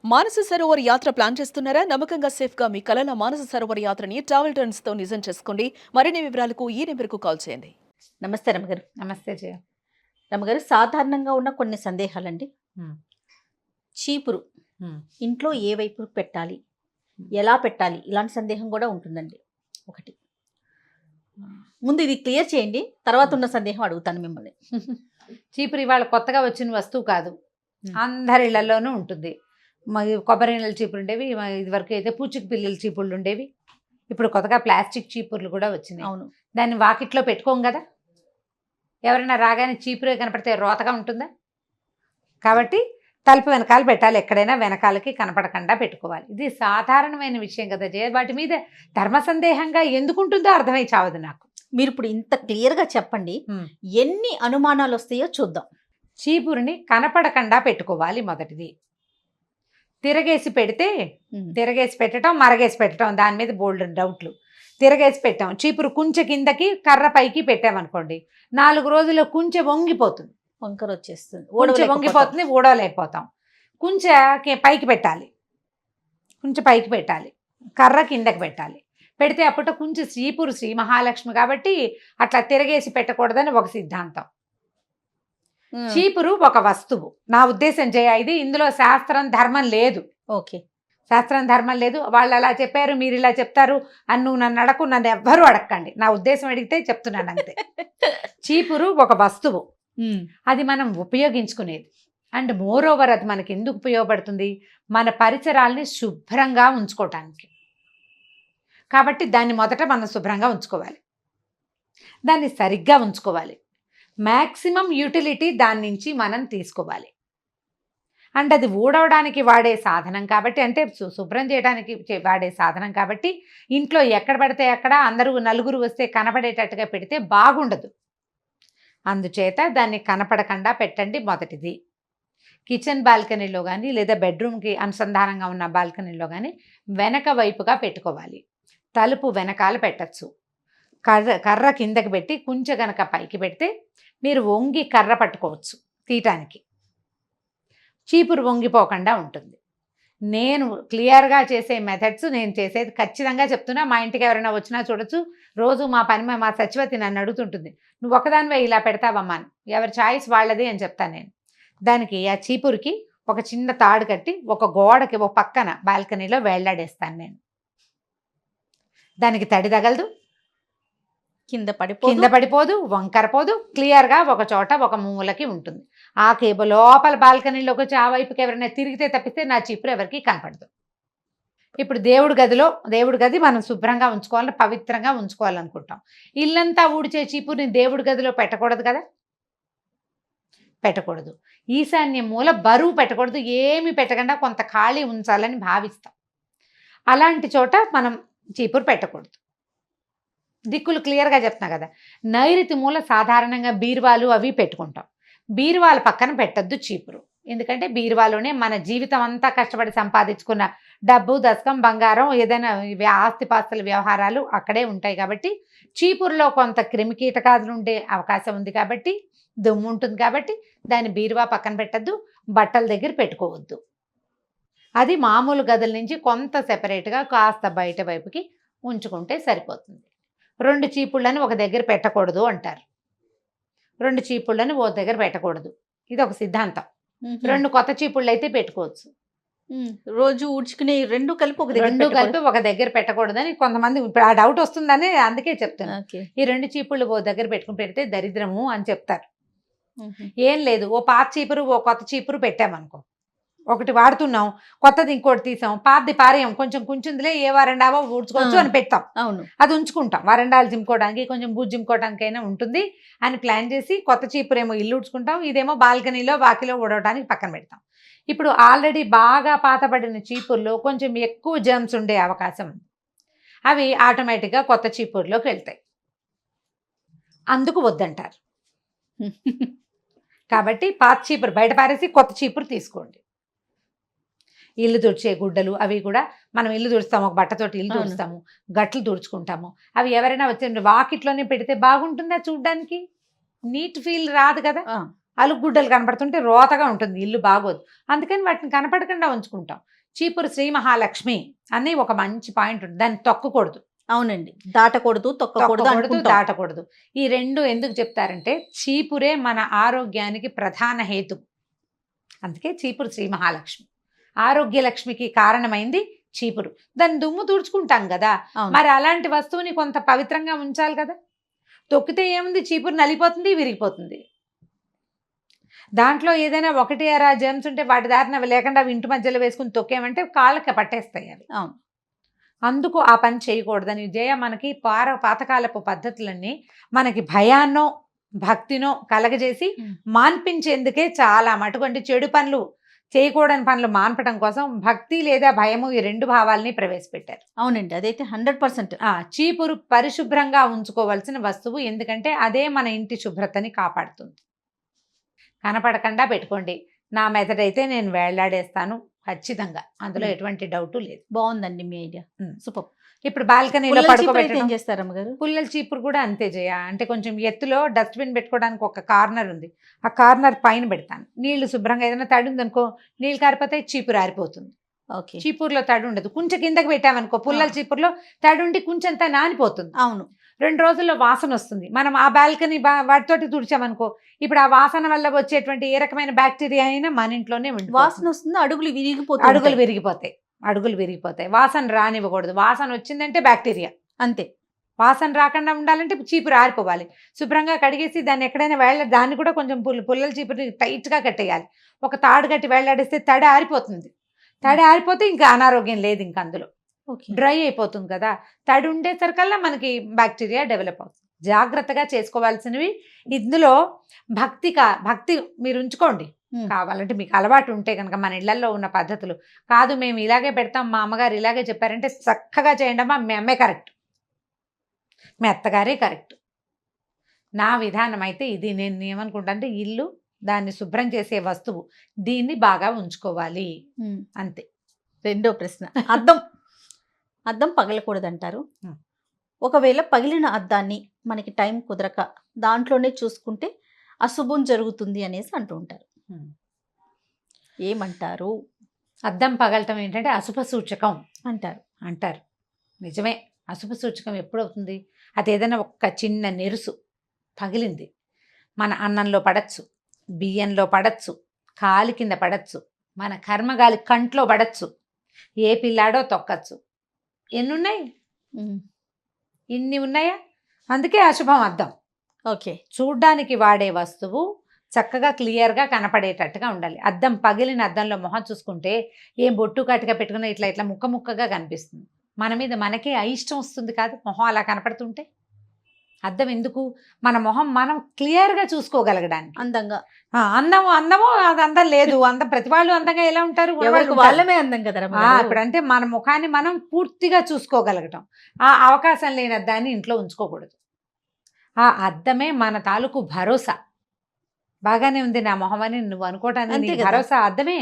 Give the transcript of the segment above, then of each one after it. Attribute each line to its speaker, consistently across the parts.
Speaker 1: మానస సరోవర్ యాత్ర ప్లాన్ చేస్తున్నారా? నమ్మకంగా సేఫ్ గా మీ కలల మానస సరోవర్ యాత్రని ట్రావెల్ టర్న్స్ తో నిజం చేసుకోండి. మరిన్ని వివరాలకు ఈ నెంబర్కు కాల్ చేయండి.
Speaker 2: నమస్తే రమగారు.
Speaker 3: నమస్తే జయ.
Speaker 2: రమగారు, సాధారణంగా ఉన్న కొన్ని సందేహాలండి. చీపురు ఇంట్లో ఏ వైపు పెట్టాలి, ఎలా పెట్టాలి, ఇలాంటి సందేహం కూడా ఉంటుందండి. ఒకటి ముందు ఇది క్లియర్ చేయండి, తర్వాత ఉన్న సందేహం అడుగుతాను మిమ్మల్ని.
Speaker 3: చీపురు ఇవాళ కొత్తగా వచ్చిన వస్తువు కాదు, అందరి ఇళ్లలోనూ ఉంటుంది. కొబ్బరి నీళ్ళ చీపురు ఉండేవి, ఇదివరకు అయితే పూచిక పిల్లల చీపుర్లు ఉండేవి. ఇప్పుడు కొత్తగా ప్లాస్టిక్ చీపుర్లు కూడా వచ్చినాయి.
Speaker 2: అవును.
Speaker 3: దాన్ని వాకిట్లో పెట్టుకోం కదా, ఎవరైనా రాగానే చీపురే కనపడితే రోతగా ఉంటుందా? కాబట్టి తలుపు వెనకాల పెట్టాలి, ఎక్కడైనా వెనకాలకి కనపడకుండా పెట్టుకోవాలి. ఇది సాధారణమైన విషయం కదా జయ. వాటి మీద ధర్మ సందేహంగా ఎందుకు ఉంటుందో అర్థమై చావదు నాకు.
Speaker 2: మీరు ఇప్పుడు ఇంత క్లియర్గా చెప్పండి, ఎన్ని అనుమానాలు వస్తాయో చూద్దాం.
Speaker 3: చీపురుని కనపడకుండా పెట్టుకోవాలి. మొదటిది, తిరగేసి పెడితే, తిరగేసి పెట్టడం, మరగేసి పెట్టడం, దాని మీద బోల్డ్ డౌట్లు. తిరగేసి పెట్టాం, చీపురు కుంచె కిందకి కర్ర పైకి పెట్టామనుకోండి, 4 రోజుల్లో కుంచె వంగిపోతుంది,
Speaker 2: వంకర వచ్చేస్తుంది,
Speaker 3: కుంచె వంగిపోతుంది, ఊడలేకపోతాం. కుంచె పైకి పెట్టాలి, కుంచె పైకి పెట్టాలి, కర్ర కిందకి పెట్టాలి. పెడితే అప్పట్లో కుంచె చీపురు శ్రీ మహాలక్ష్మి కాబట్టి అట్లా తిరగేసి పెట్టకూడదని ఒక సిద్ధాంతం. చీపురు ఒక వస్తువు, నా ఉద్దేశం జయ. ఇది ఇందులో శాస్త్రం ధర్మం లేదు.
Speaker 2: ఓకే,
Speaker 3: శాస్త్రం ధర్మం లేదు. వాళ్ళు అలా చెప్పారు, మీరు ఇలా చెప్తారు అని నువ్వు నన్ను అడగకు, నన్ను ఎవ్వరూ అడగండి. నా ఉద్దేశం అడిగితే చెప్తున్నాను అంతే. చీపురు ఒక వస్తువు, అది మనం ఉపయోగించుకునేది. అండ్ మోర్ ఓవర్ అది మనకి ఎందుకు ఉపయోగపడుతుంది? మన పరిసరాల్ని శుభ్రంగా ఉంచుకోవటానికి. కాబట్టి దాన్ని మొదట మనం శుభ్రంగా ఉంచుకోవాలి, దాన్ని సరిగ్గా ఉంచుకోవాలి. మ్యాక్సిమం యూటిలిటీ దాని నుంచి మనం తీసుకోవాలి. అండ్ అది ఊడవడానికి వాడే సాధనం కాబట్టి, అంటే శుభ్రం చేయడానికి వాడే సాధనం కాబట్టి, ఇంట్లో ఎక్కడ పడితే అక్కడ అందరూ నలుగురు వస్తే కనపడేటట్టుగా పెడితే బాగుండదు. అందుచేత దాన్ని కనపడకుండా పెట్టండి మొదటిది. కిచెన్ బాల్కనీలో కానీ లేదా బెడ్రూమ్కి అనుసంధానంగా ఉన్న బాల్కనీలో కానీ వెనక వైపుగా పెట్టుకోవాలి. తలుపు వెనకాల పెట్టచ్చు. కర్ర కిందకి పెట్టి కుంచె గనక పైకి పెడితే మీరు వంగి కర్ర పట్టుకోవచ్చు తీయటానికి. చీపురు వంగిపోకుండా ఉంటుంది. నేను క్లియర్గా చేసే మెథడ్స్, నేను చేసేది ఖచ్చితంగా చెప్తున్నా. మా ఇంటికి ఎవరైనా వచ్చినా చూడొచ్చు. రోజు మా సచివతి నన్ను అడుగుతుంటుంది, నువ్వు ఒకదానివే ఇలా పెడతావమ్మా, ఎవరి చాయిస్ వాళ్ళది అని చెప్తాను నేను. దానికి ఆ చీపురుకి ఒక చిన్న తాడు కట్టి ఒక గోడకి ఒక పక్కన బాల్కనీలో వేళ్లాడేస్తాను నేను. దానికి తడి తగలదు,
Speaker 2: కింద
Speaker 3: పడిపోదు, వంకరపోదు. క్లియర్గా ఒక చోట ఒక మూలకి ఉంటుంది. ఆ కేబుల్ లోపల బాల్కనీలోకి వచ్చి ఆ వైపుకి ఎవరైనా తిరిగితే తప్పిస్తే నా చీపురు ఎవరికి కనపడదు. ఇప్పుడు దేవుడి గది మనం శుభ్రంగా ఉంచుకోవాలని, పవిత్రంగా ఉంచుకోవాలనుకుంటాం. ఇల్లంతా ఊడ్చే చీపురుని దేవుడి గదిలో పెట్టకూడదు కదా, పెట్టకూడదు. ఈశాన్య మూల బరువు పెట్టకూడదు, ఏమి పెట్టకుండా కొంత ఖాళీ ఉంచాలని భావిస్తాం. అలాంటి చోట మనం చీపురు పెట్టకూడదు. దిక్కులు క్లియర్గా చెప్తున్నా కదా. నైరుతి మూల సాధారణంగా బీరువాలు అవి పెట్టుకుంటాం. బీరువాల పక్కన పెట్టద్దు చీపురు. ఎందుకంటే బీరువాలోనే మన జీవితం అంతా కష్టపడి సంపాదించుకున్న డబ్బు, దశకం, బంగారం, ఏదైనా ఆస్తిపాస్తుల వ్యవహారాలు అక్కడే ఉంటాయి. కాబట్టి చీపురులో కొంత క్రిమికీటకాదులు ఉండే అవకాశం ఉంది కాబట్టి, దుమ్ము ఉంటుంది కాబట్టి దాన్ని బీరువా పక్కన పెట్టద్దు. బట్టల దగ్గర పెట్టుకోవద్దు. అది మామూలు గదుల నుంచి కొంత సెపరేట్గా కాస్త బయట వైపుకి ఉంచుకుంటే సరిపోతుంది. 2 చీపుళ్ళని ఒక దగ్గర పెట్టకూడదు అంటారు. 2 చీపుళ్ళని ఓ దగ్గర పెట్టకూడదు, ఇది ఒక సిద్ధాంతం. 2 కొత్త చీపుళ్ళు అయితే పెట్టుకోవచ్చు.
Speaker 2: రోజు ఊడ్చుకునే 2 కలిపి
Speaker 3: ఒక దగ్గర పెట్టకూడదని కొంతమంది, ఇప్పుడు ఆ డౌట్ వస్తుందని అందుకే చెప్తాను. ఈ 2 చీపుళ్ళు ఓ దగ్గర పెట్టుకుని పెడితే దరిద్రము అని చెప్తారు. ఏం లేదు, ఓ పాత చీపురు ఓ కొత్త చీపురు పెట్టామనుకో, ఒకటి వాడుతున్నాం, కొత్తది ఇంకోటి తీసాం, పాతది పారేయం, కొంచెం కుంచుందిలే ఏ వరండావో ఊడ్చుకోవచ్చు అని పెట్టాం.
Speaker 2: అవును,
Speaker 3: అది ఉంచుకుంటాం. వరండాలు జిమ్కోవడానికి, కొంచెం బూజు జిమ్కోవడానికైనా ఉంటుంది అని ప్లాన్ చేసి కొత్త చీపురేమో ఇల్లు ఊడ్చుకుంటాం, ఇదేమో బాల్కనీలో వాకిలో ఊడవడానికి పక్కన పెడతాం. ఇప్పుడు ఆల్రెడీ బాగా పాతపడిన చీపుర్లో కొంచెం ఎక్కువ జర్మ్స్ ఉండే అవకాశం ఉంది. అవి ఆటోమేటిక్గా కొత్త చీపుర్లోకి వెళ్తాయి, అందుకు వద్దంటారు. కాబట్టి పాత చీపురు బయట పారేసి కొత్త చీపురు తీసుకోండి. ఇల్లు తుడిచే గుడ్డలు అవి కూడా మనం ఇల్లు తుడుస్తాము, ఒక బట్టతోటి ఇల్లు తుడుస్తాము, గట్లు తుడుచుకుంటాము. అవి ఎవరైనా వచ్చి వాకిట్లోనే పెడితే బాగుంటుందా చూడ్డానికి? నీట్ ఫీల్ రాదు కదా. అలుగుడ్డలు కనపడుతుంటే రోతగా ఉంటుంది, ఇల్లు బాగోదు. అందుకని వాటిని కనపడకుండా ఉంచుకుంటాం. చీపురు శ్రీ మహాలక్ష్మి అని ఒక మంచి పాయింట్ ఉంటుంది, దాన్ని తొక్కకూడదు.
Speaker 2: అవునండి, దాటకూడదు, తొక్కకూడదు
Speaker 3: తొక్కకూడదు,
Speaker 2: అనుకుంటాం.
Speaker 3: దాటకూడదు. ఈ రెండు ఎందుకు చెప్తారంటే చీపురే మన ఆరోగ్యానికి ప్రధాన హేతు. అందుకే చీపురు శ్రీ మహాలక్ష్మి, ఆరోగ్య లక్ష్మికి కారణమైంది చీపురు. దాన్ని దుమ్ము తుడుచుకుంటాం కదా,
Speaker 2: అవును.
Speaker 3: మరి అలాంటి వస్తువుని కొంత పవిత్రంగా ఉంచాలి కదా. తొక్కితే ఏముంది, చీపురు నలిపోతుంది, విరిగిపోతుంది. దాంట్లో ఏదైనా ఒకటి అరా జెమ్స్ ఉంటే వాటి దారిన లేకుండా అవి ఇంటి మధ్యలో వేసుకుని తొక్కేమంటే కాళ్ళకి పట్టేస్తాయి అవి.
Speaker 2: అవును.
Speaker 3: అందుకు ఆ పని చేయకూడదని మనకి పాతకాలపు పద్ధతులన్నీ మనకి భయాన్నో భక్తినో కలగజేసి మాన్పించేందుకే చాలా మటుకంటే చెడు పనులు చేయకూడని పనులు మాన్పడం కోసం భక్తి లేదా భయము ఈ రెండు భావాల్ని ప్రవేశపెట్టారు.
Speaker 2: అవునండి, అదైతే 100%.
Speaker 3: చీపురు పరిశుభ్రంగా ఉంచుకోవాల్సిన వస్తువు, ఎందుకంటే అదే మన ఇంటి శుభ్రతని కాపాడుతుంది. కనపడకుండా పెట్టుకోండి. నా మెథడ్ అయితే నేను వేళ్లాడేస్తాను ఖచ్చితంగా, అందులో ఎటువంటి డౌట్ లేదు.
Speaker 2: బాగుందండి మీ ఐడియా, సూపర్.
Speaker 3: ఇప్పుడు బాల్కనీలో
Speaker 2: ఏం
Speaker 3: పడుకోబెట్టడం.
Speaker 2: చేస్తారమ్మ గారు?
Speaker 3: పుల్లల చీపురు కూడా అంతే అంటే కొంచెం ఎత్తులో డస్ట్బిన్ పెట్టుకోవడానికి ఒక కార్నర్ ఉంది, ఆ కార్నర్ పైన పెడతాను. నీళ్లు శుభ్రంగా ఏదైనా తడి ఉందనుకో, నీళ్ళు కారిపోతే చీపురు ఆరిపోతుంది.
Speaker 2: ఓకే.
Speaker 3: చీపురులో తడి ఉండదు. కొంచెం కిందకి పెట్టామనుకో, పుల్లల చీపురులో తడి ఉండి కొంచెంతా నానిపోతుంది.
Speaker 2: అవును.
Speaker 3: 2 రోజుల్లో వాసన వస్తుంది. మనం ఆ బాల్కనీ వాటితోటి తుడిచామనుకో, ఇప్పుడు ఆ వాసన వల్ల వచ్చేటువంటి ఏ రకమైన బ్యాక్టీరియా అయినా మన ఇంట్లోనే
Speaker 2: వాసన వస్తుంది, అడుగులు
Speaker 3: విరిగిపోతాయి. వాసన రానివ్వకూడదు. వాసన వచ్చిందంటే బ్యాక్టీరియా.
Speaker 2: అంతే.
Speaker 3: వాసన రాకుండా ఉండాలంటే చీపురు ఆరిపోవాలి. శుభ్రంగా కడిగేసి దాన్ని ఎక్కడైనా దాన్ని కూడా కొంచెం పుల్లల చీపురు టైట్గా కట్టేయాలి. ఒక తాడు కట్టి వేళ్లాడేస్తే తడి ఆరిపోతుంది. తడి ఆరిపోతే ఇంకా అనారోగ్యం లేదు, ఇంకా అందులో డ్రై అయిపోతుంది కదా. తడి ఉండేసరికల్లా మనకి బ్యాక్టీరియా డెవలప్ అవుతుంది. జాగ్రత్తగా చేసుకోవాల్సినవి ఇందులో భక్తి మీరు ఉంచుకోండి. కావాలంటే మీకు అలవాటు ఉంటే కనుక మన ఇళ్లలో ఉన్న పద్ధతులు కాదు, మేము ఇలాగే పెడతాం, మా అమ్మగారు ఇలాగే చెప్పారంటే చక్కగా చేయండి అమ్మా, మీ అమ్మే కరెక్ట్, మీ అత్తగారే కరెక్ట్. నా విధానం అయితే ఇది. నేను ఏమనుకుంటా అంటే ఇల్లు, దాన్ని శుభ్రం చేసే వస్తువు, దీన్ని బాగా ఉంచుకోవాలి అంతే.
Speaker 2: రెండో ప్రశ్న, అద్దం పగలకూడదు అంటారు. ఒకవేళ పగిలిన అద్దాన్ని మనకి టైం కుదరక దాంట్లోనే చూసుకుంటే అశుభం జరుగుతుంది అనేసి అంటూ ఉంటారు, ఏమంటారు?
Speaker 3: అద్దం పగలటం ఏంటంటే అశుభ సూచకం
Speaker 2: అంటారు.
Speaker 3: నిజమే. అశుభ సూచకం ఎప్పుడవుతుంది? అది ఏదైనా ఒక చిన్న నెరుసు పగిలింది, మన అన్నంలో పడచ్చు, బియ్యంలో పడచ్చు, కాలి కింద పడచ్చు, మన కర్మగాలి కంట్లో పడచ్చు, ఏ పిల్లాడో తొక్కచ్చు. ఎన్నున్నాయి? ఇన్ని ఉన్నాయా? అందుకే అశుభం అద్దం.
Speaker 2: ఓకే.
Speaker 3: చూడ్డానికి వాడే వస్తువు చక్కగా క్లియర్గా కనపడేటట్టుగా ఉండాలి. అద్దం పగిలిన అద్దంలో మొహం చూసుకుంటే ఏం బొట్టు కట్టుగా పెట్టుకున్న ఇట్లా ముక్కగా కనిపిస్తుంది. మన మీద మనకే అయిష్టం వస్తుంది కాదు, మొహం అలా కనపడుతుంటే. అద్దం ఎందుకు? మన మొహం మనం క్లియర్గా చూసుకోగలగడానికి.
Speaker 2: అందంగా
Speaker 3: అందము అది అందం లేదు. ప్రతి వాళ్ళు అందంగా ఎలా ఉంటారు?
Speaker 2: వాళ్ళమే అందం కదా.
Speaker 3: ఇప్పుడు అంటే మన ముఖాన్ని మనం పూర్తిగా చూసుకోగలగటం, ఆ అవకాశం లేని అద్దాన్ని ఇంట్లో ఉంచుకోకూడదు. ఆ అద్దమే మన తాలూకు భరోసా. బాగానే ఉంది నా మొహం అని నువ్వు అనుకోవటానికి భరోసా అద్దమే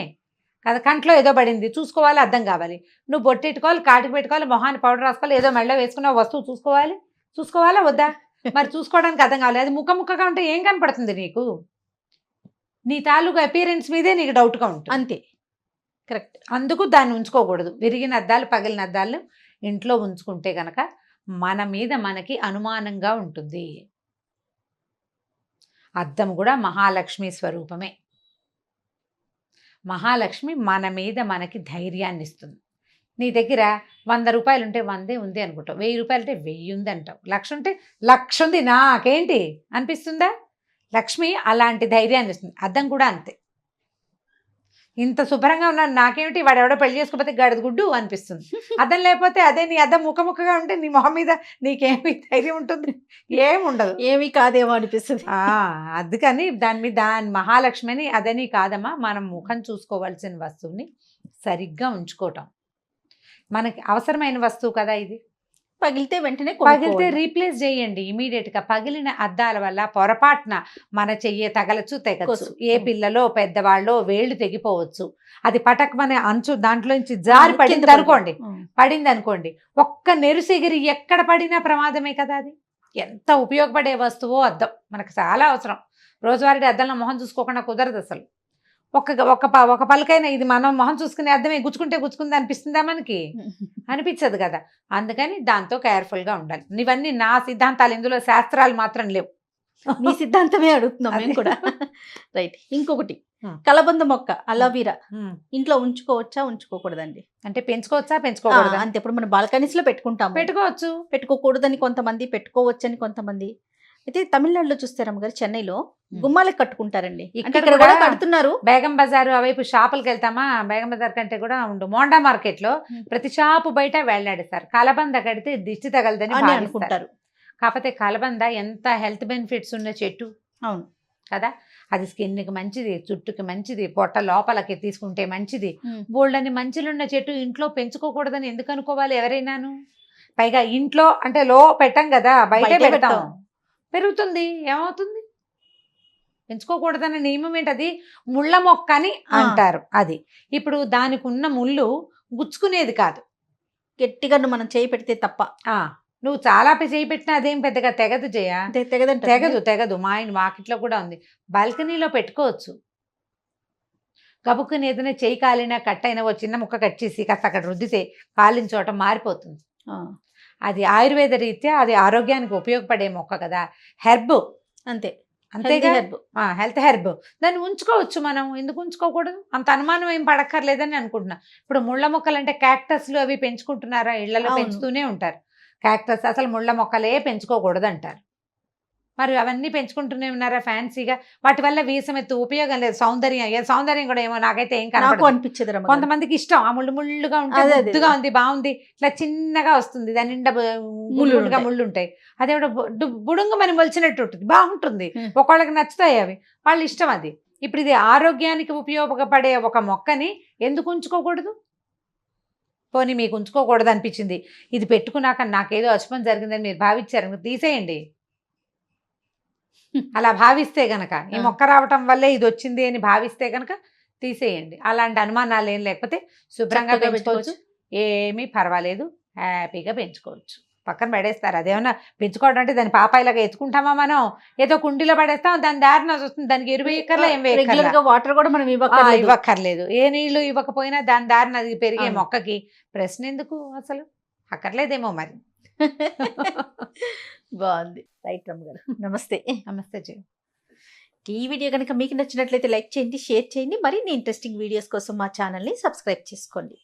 Speaker 3: కదా. కంట్లో ఏదో పడింది, చూసుకోవాలి, అద్దం కావాలి. నువ్వు బొట్టెట్టుకోవాలి, కాటికి పెట్టుకోవాలి, మొహాన్ని పౌడర్ రాసుకోవాలి, ఏదో మెళ్ళో వేసుకున్న వస్తువు చూసుకోవాలా వద్దా? మరి చూసుకోవడానికి అర్థం కావాలి. అది ముక్కగా ఉంటే ఏం కనపడుతుంది నీకు? నీ తాలూకు అపీరెన్స్ మీదే నీకు డౌట్గా ఉంటుంది.
Speaker 2: అంతే, కరెక్ట్.
Speaker 3: అందుకు దాన్ని ఉంచుకోకూడదు. విరిగిన అద్దాలు, పగిలిన అద్దాలు ఇంట్లో ఉంచుకుంటే కనుక మన మీద మనకి అనుమానంగా ఉంటుంది. అద్దం కూడా మహాలక్ష్మి స్వరూపమే. మహాలక్ష్మి మన మీద మనకి ధైర్యాన్ని ఇస్తుంది. నీ దగ్గర 100 రూపాయలు ఉంటే 100 ఉంది అనుకుంటావు, 1000 రూపాయలు ఉంటే 1000 ఉంది అంటావు, 1,00,000 ఉంటే 1,00,000 ఉంది నాకేంటి అనిపిస్తుందా? లక్ష్మి అలాంటి ధైర్యాన్ని ఇస్తుంది. అద్దం కూడా అంతే. ఇంత శుభ్రంగా ఉన్నాను నాకేమిటి, వాడు ఎవడో పెళ్లి చేసుకోకపోతే గడద గుడ్డు అనిపిస్తుంది. అద్దం లేకపోతే అదే నీ అద్దం ముక్కగా ఉంటే నీ మొహం మీద నీకేమి ధైర్యం ఉంటుంది? ఏముండదు,
Speaker 2: ఏమీ కాదేమో అనిపిస్తుంది.
Speaker 3: అందుకని దాని మహాలక్ష్మిని అదని కాదమ్మా, మనం ముఖం చూసుకోవాల్సిన వస్తువుని సరిగ్గా ఉంచుకోవటం. మనకి అవసరమైన వస్తువు కదా ఇది.
Speaker 2: పగిలితే వెంటనే
Speaker 3: పగిలితే రీప్లేస్ చేయండి ఇమీడియట్గా. పగిలిన అద్దాల వల్ల పొరపాటున మన చెయ్యి తగలచ్చు, తెగచ్చు. ఏ పిల్లలో పెద్దవాళ్ళో వేళ్ళు తెగిపోవచ్చు. అది పటకమనే అంచు దాంట్లోంచి జారి పడింది అనుకోండి, ఒక్క నెరుసెగిరి ఎక్కడ పడినా ప్రమాదమే కదా అది. ఎంత ఉపయోగపడే వస్తువో అద్దం మనకు చాలా అవసరం. రోజువారీ అద్దంలో మొహం చూసుకోకుండా కుదరదు అసలు. ఒక పలకైనా ఇది మనం మొహం చూసుకునే అద్దమే గుచ్చుకుంది అనిపిస్తుందా మనకి? అనిపించదు కదా. అందుకని దాంతో కేర్ఫుల్గా ఉండాలి. ఇవన్నీ నా సిద్ధాంతాలు, ఇందులో శాస్త్రాలు మాత్రం లేవు.
Speaker 2: మీ సిద్ధాంతమే అడుగుతున్నాం మేము కూడా. రైట్. ఇంకొకటి, కలబంద మొక్క అలోవీరా ఇంట్లో ఉంచుకోవచ్చా ఉంచుకోకూడదండి?
Speaker 3: అంటే పెంచుకోవచ్చా పెంచుకోకూడదా?
Speaker 2: అంతే. ఇప్పుడు మనం బాల్కనీస్ లో పెట్టుకుంటాము,
Speaker 3: పెట్టుకోవచ్చు.
Speaker 2: పెట్టుకోకూడదని కొంతమంది, పెట్టుకోవచ్చని కొంతమంది. అయితే తమిళనాడులో చూస్తే రమ్మగారు, చెన్నైలో గుమ్మాలకు కట్టుకుంటారండి. ఇక్కడ కూడా కడుతున్నారు.
Speaker 3: బేగం బజారు అవైపు షాపులకు వెళ్తామా, బేగం బజార్ కంటే కూడా ఉండు మోండా మార్కెట్ లో ప్రతి షాపు బయట వేలాడేస్తారు. కలబంద కడితే దిష్టి తగలదని అనుకుంటారు. కాకపోతే కలబంద ఎంత హెల్త్ బెనిఫిట్స్ ఉన్న చెట్టు.
Speaker 2: అవును
Speaker 3: కదా. అది స్కిన్కి మంచిది, జుట్టుకి మంచిది, పొట్ట లోపలకి తీసుకుంటే మంచిది. బోల్డని మంచిలున్న చెట్టు ఇంట్లో పెంచుకోకూడదని ఎందుకు అనుకోవాలి ఎవరైనాను? పైగా ఇంట్లో అంటే పెట్టం కదా, బయట పెడతాం, పెరుగుతుంది, ఏమవుతుంది? పెంచుకోకూడదన్న నియమం ఏంటది? ముళ్ళ మొక్క అని అంటారు. అది ఇప్పుడు దానికి ఉన్న ముళ్ళు గుచ్చుకునేది కాదు,
Speaker 2: గట్టిగా మనం చేయి పెడితే తప్ప.
Speaker 3: నువ్వు చాలా చేయి పెట్టినా అదేం పెద్దగా తెగదు జయ, తెగదు. మా వాకిట్లో కూడా ఉంది. బాల్కనీలో పెట్టుకోవచ్చు. గబుక్కుని ఏదైనా చేయి కాలినా కట్ అయినా ఓ చిన్న ముక్క కట్ చేసి కాస్త అక్కడ రుద్దితే కాలిన చోట మారిపోతుంది. అది ఆయుర్వేద రీత్యా అది ఆరోగ్యానికి ఉపయోగపడే మొక్క కదా, హెర్బ్. అంతేగా, హెల్త్ హెర్బ్. దాన్ని ఉంచుకోవచ్చు మనం, ఎందుకు ఉంచుకోకూడదు? అంత అనుమానం ఏం పడక్కర్లేదని అనుకుంటున్నా. ఇప్పుడు ముళ్ళ మొక్కలు అంటే క్యాక్టస్లు అవి పెంచుకుంటున్నారా? ఇళ్లలో పెంచుతూనే ఉంటారు క్యాక్టస్. అసలు ముళ్ళ మొక్కలే పెంచుకోకూడదు అంటారు. మరి అవన్నీ పెంచుకుంటూనే ఉన్నారా ఫ్యాన్సీగా? వాటి వల్ల వీసమెత్తు ఉపయోగం లేదు. సౌందర్యం కూడా ఏమో నాకైతే ఏం
Speaker 2: అనిపించదు.
Speaker 3: కొంతమందికి ఇష్టం, ఆ ముళ్ళుగా ఉంటే ముద్దుగా ఉంది, బాగుంది, ఇట్లా చిన్నగా వస్తుంది, దాని నిండా ముళ్ళు ఉంటాయి. అదే బుడుంగు మనం మొలిచినట్టు ఉంటుంది, బాగుంటుంది. ఒకళ్ళకి నచ్చుతాయి అవి, వాళ్ళ ఇష్టం అది. ఇప్పుడు ఇది ఆరోగ్యానికి ఉపయోగపడే ఒక మొక్కని ఎందుకు ఉంచుకోకూడదు? పోనీ మీకు ఉంచుకోకూడదు అనిపించింది, ఇది పెట్టుకున్నాక నాకేదో అశుభం జరిగిందని మీరు భావించారు, తీసేయండి. అలా భావిస్తే గనక, ఈ మొక్క రావటం వల్లే ఇది వచ్చింది అని భావిస్తే గనక తీసేయండి. అలాంటి అనుమానాలు ఏం లేకపోతే శుభ్రంగా పెంచుకోవచ్చు, ఏమీ పర్వాలేదు, హ్యాపీగా పెంచుకోవచ్చు. పక్కన పడేస్తారు. అదేమన్నా పెంచుకోవడం అంటే దాని పాపాయిలాగా ఎత్తుకుంటామా మనం? ఏదో కుండీలో పడేస్తాం, దాని దారిన వస్తుంది, దానికి ఎరువు ఎక్కర్లా, ఏం
Speaker 2: వాటర్ కూడా మనం
Speaker 3: ఇవ్వక్కర్లేదు. ఏ నీళ్లు ఇవ్వకపోయినా దాని దారిన అది పెరిగే మొక్కకి ప్రశ్న ఎందుకు అసలు? అక్కర్లేదేమో మరి.
Speaker 2: బాగుంది. రైట్ రమ్మ గారు, నమస్తే.
Speaker 3: నమస్తే జీ.
Speaker 2: ఈ వీడియో కనుక మీకు నచ్చినట్లయితే లైక్ చేయండి, షేర్ చేయండి. మరిన్ని ఇంట్రెస్టింగ్ వీడియోస్ కోసం మా ఛానల్ని సబ్స్క్రైబ్ చేసుకోండి.